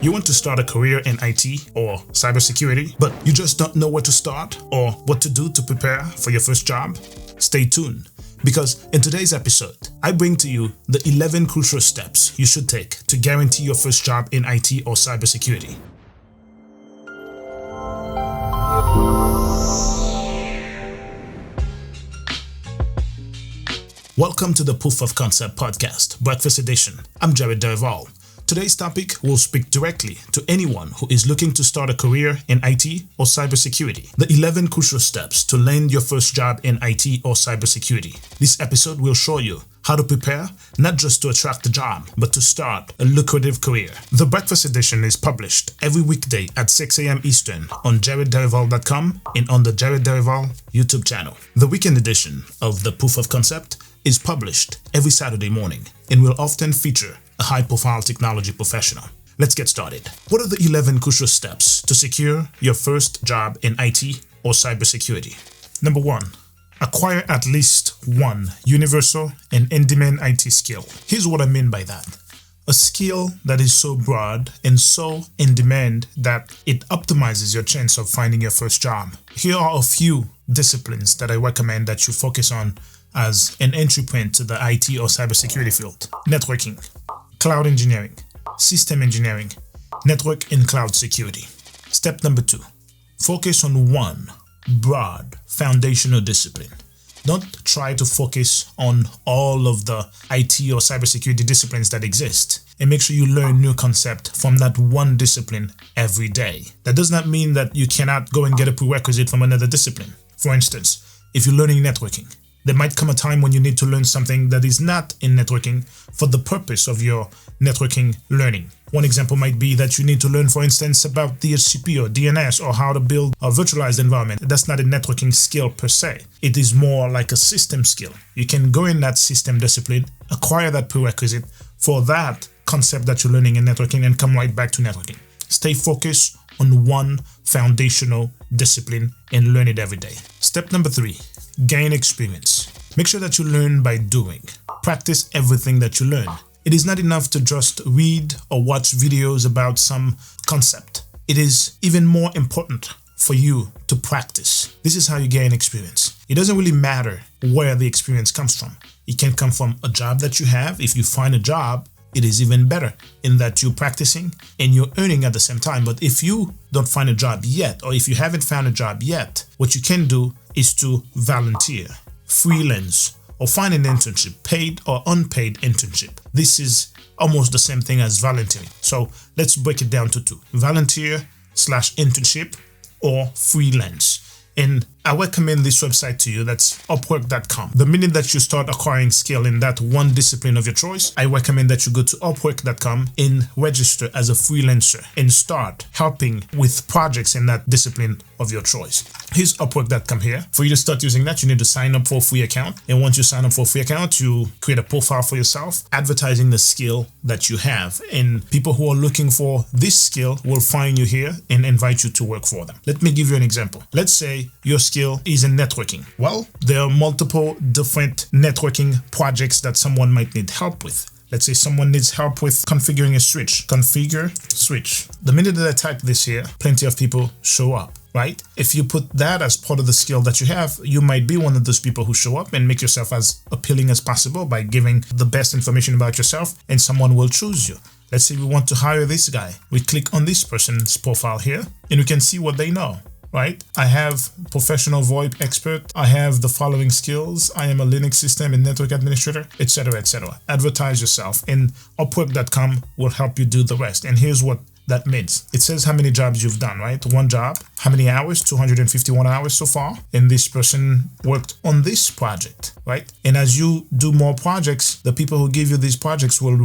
You want to start a career in IT or cybersecurity, but you just don't know where to start or what to do to prepare for your first job? Stay tuned, because in today's episode, I bring to you the 11 crucial steps you should take to guarantee your first job in IT or cybersecurity. Welcome to the Proof of Concept podcast, Breakfast Edition. I'm Jared Derval. Today's topic will speak directly to anyone who is looking to start a career in IT or cybersecurity. The 11 crucial steps to land your first job in IT or cybersecurity. This episode will show you how to prepare, not just to attract a job, but to start a lucrative career. The Breakfast Edition is published every weekday at 6 a.m. Eastern on jaredderval.com and on the Jared Derval YouTube channel. The weekend edition of the Proof of Concept is published every Saturday morning and will often feature a high-profile technology professional. Let's get started. What are the 11 crucial steps to secure your first job in IT or cybersecurity? Number 1. Acquire at least one universal and in-demand IT skill. Here's what I mean by that. A skill that is so broad and so in demand that it optimizes your chance of finding your first job. Here are a few disciplines that I recommend that you focus on as an entry point to the IT or cybersecurity field. Networking, cloud engineering, system engineering, network and cloud security. Step number 2, focus on one broad foundational discipline. Don't try to focus on all of the IT or cybersecurity disciplines that exist, and make sure you learn new concept from that one discipline every day. That does not mean that you cannot go and get a prerequisite from another discipline. For instance, if you're learning networking, there might come a time when you need to learn something that is not in networking for the purpose of your networking learning. One example might be that you need to learn, for instance, about DHCP or DNS or how to build a virtualized environment. That's not a networking skill per se. It is more like a system skill. You can go in that system discipline, acquire that prerequisite for that concept that you're learning in networking, and come right back to networking. Stay focused on one foundational discipline and learn it every day. Step number 3. Gain experience. Make sure that you learn by doing. Practice everything that you learn. It is not enough to just read or watch videos about some concept. It is even more important for you to practice. This is how you gain experience. It doesn't really matter where the experience comes from. It can come from a job that you have. If you find a job, it is even better in that you're practicing and you're earning at the same time. But if you don't find a job yet, or if you haven't found a job yet, what you can do is to volunteer, freelance, or find an internship, paid or unpaid internship. This is almost the same thing as volunteering. So let's break it down to 2. Volunteer/internship or freelance. And I recommend this website to you. That's Upwork.com. The minute that you start acquiring skill in that one discipline of your choice, I recommend that you go to Upwork.com and register as a freelancer and start helping with projects in that discipline of your choice. Here's Upwork.com here. For you to start using that, you need to sign up for a free account. And once you sign up for a free account, you create a profile for yourself, advertising the skill that you have. And people who are looking for this skill will find you here and invite you to work for them. Let me give you an example. Let's say your skill is in networking. Well, there are multiple different networking projects that someone might need help with. Let's say someone needs help with configuring a switch. Configure switch. The minute that I type this here, plenty of people show up, right? If you put that as part of the skill that you have, you might be one of those people who show up and make yourself as appealing as possible by giving the best information about yourself, and someone will choose you. Let's say we want to hire this guy. We click on this person's profile here and we can see what they know. Right? I have professional VoIP expert. I have the following skills. I am a Linux system and network administrator, etc., etc. Advertise yourself, and Upwork.com will help you do the rest. And here's what that means. It says how many jobs you've done, right? One job. How many hours? 251 hours so far. And this person worked on this project, right? And as you do more projects, the people who give you these projects will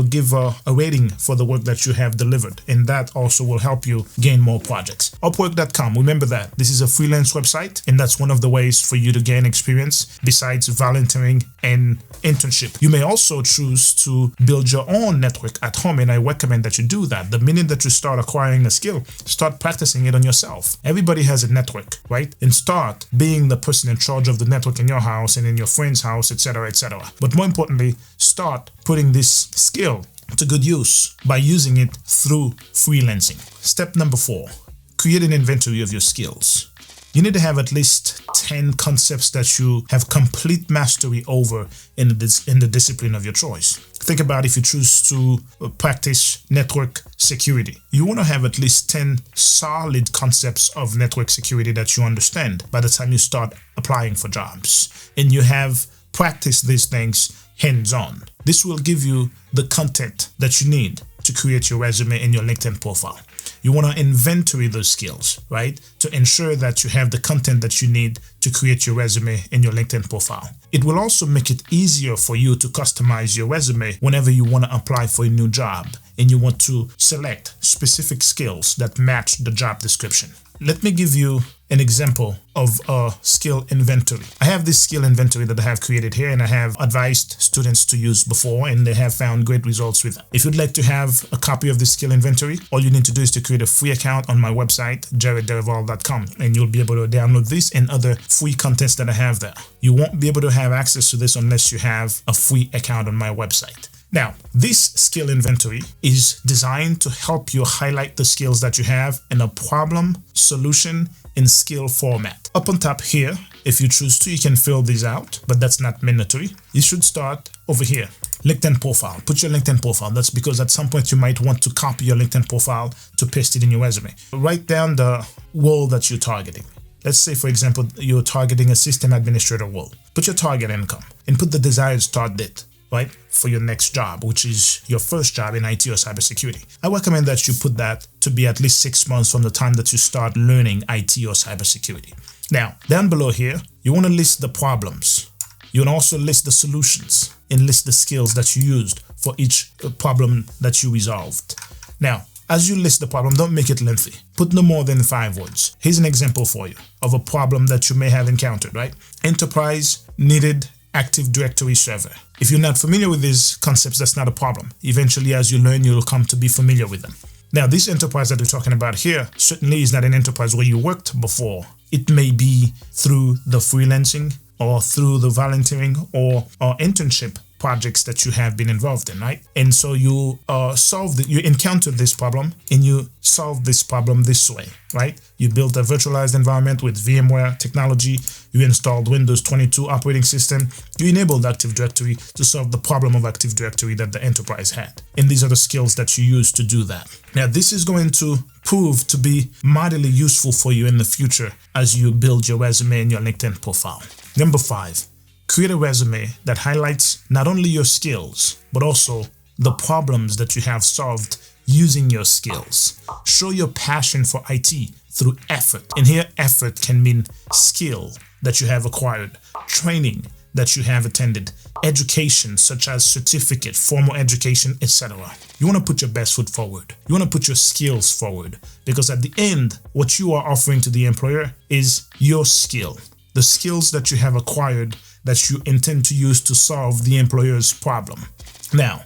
give a rating for the work that you have delivered. And that also will help you gain more projects. Upwork.com, remember that. This is a freelance website, and that's one of the ways for you to gain experience besides volunteering and internship. You may also choose to build your own network at home, and I recommend that you do that. The minute that you start acquiring a skill, start practicing it on yourself. Everybody has a network, right? And start being the person in charge of the network in your house and in your friend's house, etc., etc. But more importantly, start putting this skill to good use by using it through freelancing. Step number 4, create an inventory of your skills. You need to have at least 10 concepts that you have complete mastery over in the discipline of your choice. Think about if you choose to practice network security. You want to have at least 10 solid concepts of network security that you understand by the time you start applying for jobs. And you have practiced these things hands-on. This will give you the content that you need to create your resume and your LinkedIn profile. You want to inventory those skills, right? To ensure that you have the content that you need to create your resume and your LinkedIn profile. It will also make it easier for you to customize your resume whenever you want to apply for a new job and you want to select specific skills that match the job description. Let me give you an example of a skill inventory. I have this skill inventory that I have created here and I have advised students to use before and they have found great results with it. If you'd like to have a copy of this skill inventory, all you need to do is to create a free account on my website, jaredderival.com, and you'll be able to download this and other free contents that I have there. You won't be able to have access to this unless you have a free account on my website. Now, this skill inventory is designed to help you highlight the skills that you have in a problem, solution, and skill format. Up on top here, if you choose to, you can fill these out, but that's not mandatory. You should start over here. LinkedIn profile. Put your LinkedIn profile. That's because at some point you might want to copy your LinkedIn profile to paste it in your resume. Write down the role that you're targeting. Let's say, for example, you're targeting a system administrator role. Put your target income and put the desired start date, right, for your next job, which is your first job in IT or cybersecurity. I recommend that you put that to be at least 6 months from the time that you start learning IT or cybersecurity. Now, down below here, you want to list the problems. You want to also list the solutions and list the skills that you used for each problem that you resolved. Now, as you list the problem, don't make it lengthy. Put no more than 5 words. Here's an example for you of a problem that you may have encountered, right? Enterprise needed Active Directory server. If you're not familiar with these concepts, that's not a problem. Eventually, as you learn, you'll come to be familiar with them. Now, this enterprise that we're talking about here certainly is not an enterprise where you worked before. It may be through the freelancing or through the volunteering or internship projects that you have been involved in, right? And so you you encountered this problem and you solved this problem this way, right? You built a virtualized environment with VMware technology. You installed Windows 22 operating system. You enabled Active Directory to solve the problem of Active Directory that the enterprise had. And these are the skills that you use to do that. Now, this is going to prove to be mightily useful for you in the future as you build your resume and your LinkedIn profile. Number 5. Create a resume that highlights not only your skills, but also the problems that you have solved using your skills. Show your passion for IT through effort. And here, effort can mean skill that you have acquired, training that you have attended, education such as certificate, formal education, etc. You want to put your best foot forward. You want to put your skills forward because at the end, what you are offering to the employer is your skill. The skills that you have acquired that you intend to use to solve the employer's problem. Now,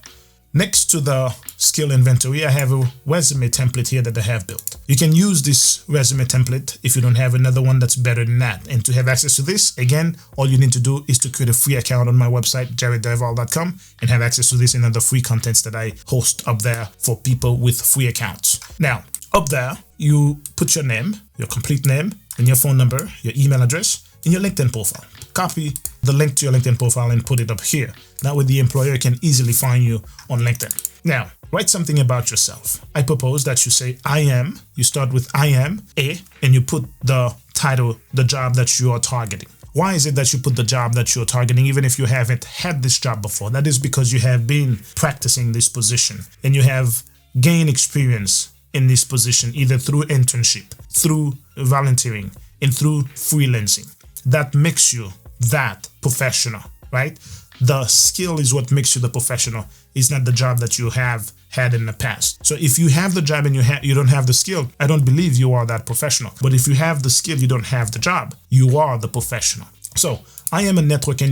next to the skill inventory, I have a resume template here that I have built. You can use this resume template if you don't have another one that's better than that. And to have access to this, again, all you need to do is to create a free account on my website, jaredderival.com, and have access to this and other free contents that I host up there for people with free accounts. Now, up there, you put your name, your complete name, and your phone number, your email address, and your LinkedIn profile. Copy the link to your LinkedIn profile and put it up here. That way the employer can easily find you on LinkedIn. Now, write something about yourself. I propose that you say, I am, you start with I am a, and you put the title, the job that you are targeting. Why is it that you put the job that you're targeting even if you haven't had this job before? That is because you have been practicing this position and you have gained experience in this position either through internship, through volunteering, and through freelancing. That makes you that professional, right? The skill is what makes you the professional. It's not the job that you have had in the past. So if you have the job and you don't have the skill, I don't believe you are that professional. But if you have the skill, you don't have the job, you are the professional. So I am a network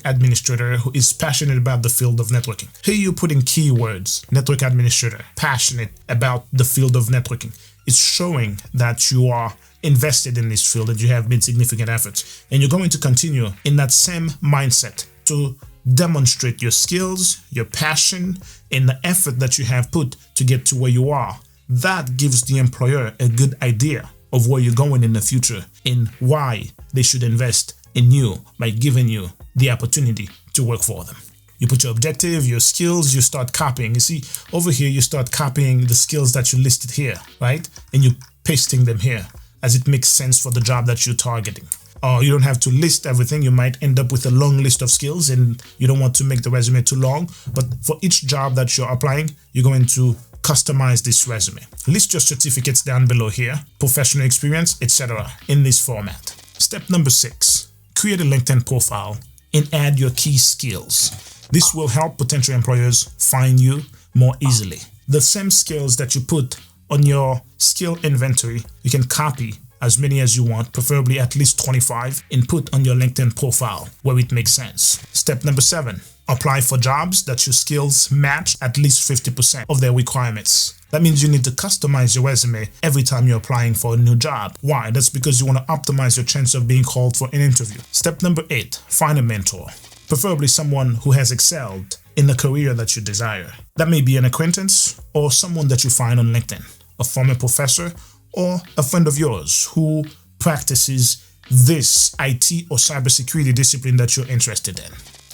administrator who is passionate about the field of networking. Here you're putting keywords, network administrator, passionate about the field of networking. It's showing that you are invested in this field, that you have made significant efforts, and you're going to continue in that same mindset to demonstrate your skills, your passion, and the effort that you have put to get to where you are. That gives the employer a good idea of where you're going in the future and why they should invest in you by giving you the opportunity to work for them. You put your objective, your skills, you start copying. You see, over here, you start copying the skills that you listed here, right? And you're pasting them here as it makes sense for the job that you're targeting. You don't have to list everything. You might end up with a long list of skills and you don't want to make the resume too long. But for each job that you're applying, you're going to customize this resume. List your certificates down below here, professional experience, etc. in this format. Step number 6, create a LinkedIn profile and add your key skills. This will help potential employers find you more easily. The same skills that you put on your skill inventory, you can copy as many as you want, preferably at least 25, and put on your LinkedIn profile where it makes sense. Step number 7, apply for jobs that your skills match at least 50% of their requirements. That means you need to customize your resume every time you're applying for a new job. Why? That's because you want to optimize your chance of being called for an interview. Step number 8, find a mentor, preferably someone who has excelled in the career that you desire. That may be an acquaintance or someone that you find on LinkedIn, a former professor, or a friend of yours who practices this IT or cybersecurity discipline that you're interested in.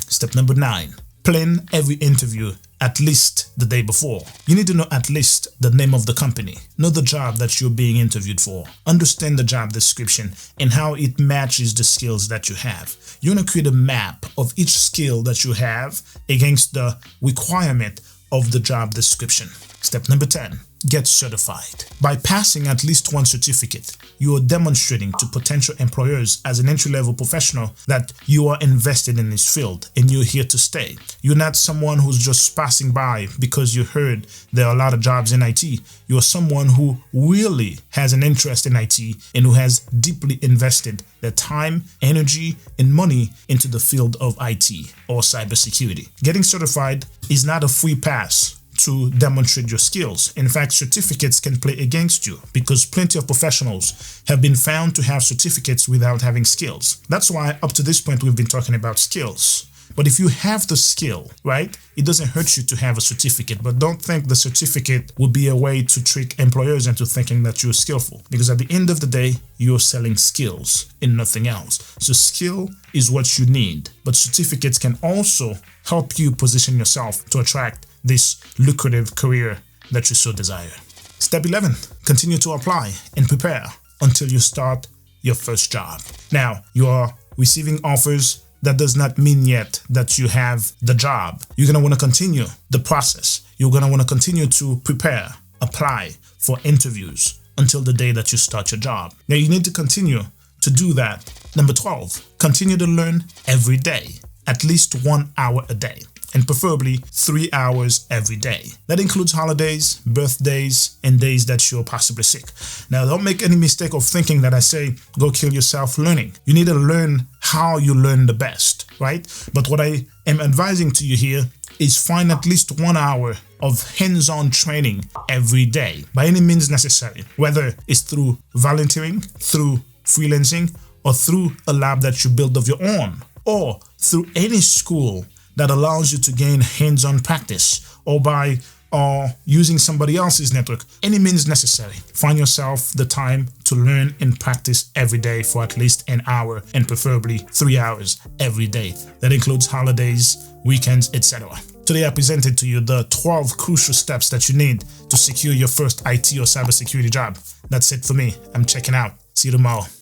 Step number 9, plan every interview at least the day before. You need to know at least the name of the company, know the job that you're being interviewed for, understand the job description and how it matches the skills that you have. You want to create a map of each skill that you have against the requirement of the job description. Step number 10, get certified. By passing at least one certificate, you are demonstrating to potential employers as an entry-level professional that you are invested in this field and you're here to stay. You're not someone who's just passing by because you heard there are a lot of jobs in IT. You're someone who really has an interest in IT and who has deeply invested their time, energy, and money into the field of IT or cybersecurity. Getting certified is not a free pass to demonstrate your skills. In fact, certificates can play against you because plenty of professionals have been found to have certificates without having skills. That's why up to this point we've been talking about skills. But if you have the skill, right, it doesn't hurt you to have a certificate, but don't think the certificate will be a way to trick employers into thinking that you're skillful, because at the end of the day, you're selling skills and nothing else. So skill is what you need, but certificates can also help you position yourself to attract this lucrative career that you so desire. Step 11, continue to apply and prepare until you start your first job. Now, you are receiving offers. That does not mean yet that you have the job. You're going to want to continue the process. You're going to want to continue to prepare, apply for interviews until the day that you start your job. Now, you need to continue to do that. Number 12, continue to learn every day, at least 1 hour a day, and preferably 3 hours every day. That includes holidays, birthdays, and days that you're possibly sick. Now, don't make any mistake of thinking that I say, go kill yourself learning. You need to learn how you learn the best, right? But what I am advising to you here is find at least 1 hour of hands-on training every day by any means necessary, whether it's through volunteering, through freelancing, or through a lab that you build of your own, or through any school that allows you to gain hands-on practice, or by using somebody else's network. Any means necessary. Find yourself the time to learn and practice every day for at least an hour, and preferably 3 hours every day. That includes holidays, weekends, etc. Today I presented to you the 12 crucial steps that you need to secure your first IT or cybersecurity job. That's it for me. I'm checking out. See you tomorrow.